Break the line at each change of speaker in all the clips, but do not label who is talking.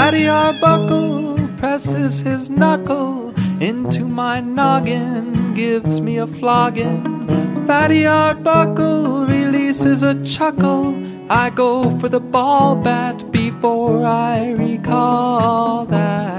Fatty Arbuckle presses his knuckle into my noggin, gives me a flogging. Fatty Arbuckle releases a chuckle. I go for the ball bat before I recall that.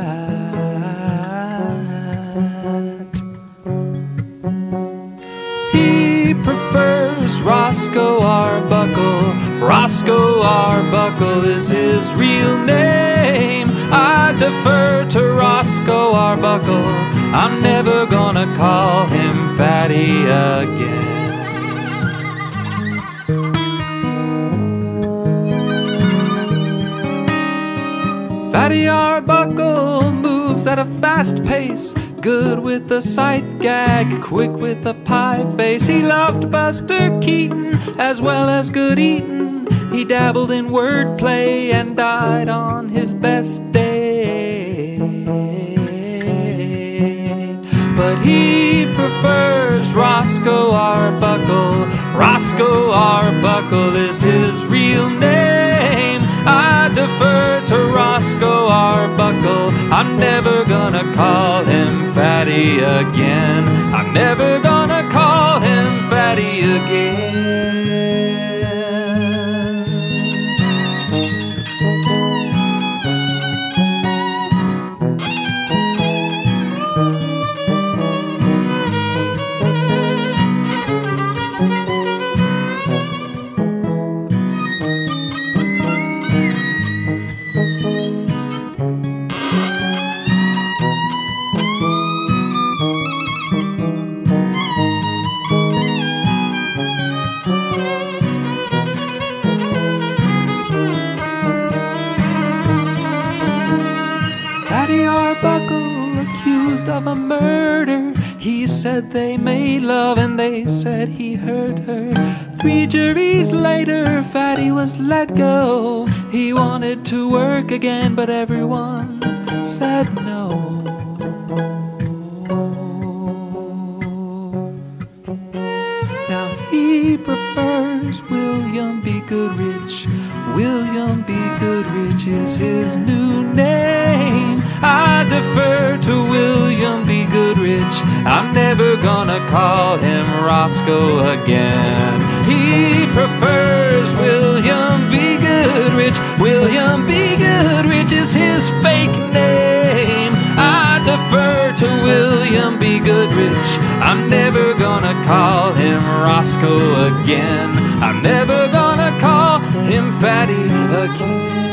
He prefers Roscoe Arbuckle. Roscoe Arbuckle is his real name. I defer to Roscoe Arbuckle. I'm never gonna call him Fatty again. Fatty Arbuckle moves at a fast pace, good with the sight gag, quick with the pie face. He loved Buster Keaton as well as good eating. He dabbled in wordplay and died on his best day. But he prefers Roscoe Arbuckle. Roscoe Arbuckle is his real name. I defer to Roscoe Arbuckle. I'm never gonna call him Fatty again. I'm never gonna call him Fatty again. Fatty Arbuckle accused of a murder. He said they made love and they said he hurt her. 3 juries later, Fatty was let go. He wanted to work again, but everyone said no. Now he prefers William B. Goodrich. William B. Goodrich is his new name. I defer to William B. Goodrich. I'm never gonna call him Roscoe again. He prefers William B. Goodrich. William B. Goodrich is his fake name. I defer to William B. Goodrich. I'm never gonna call him Roscoe again. I'm never gonna call him Fatty again.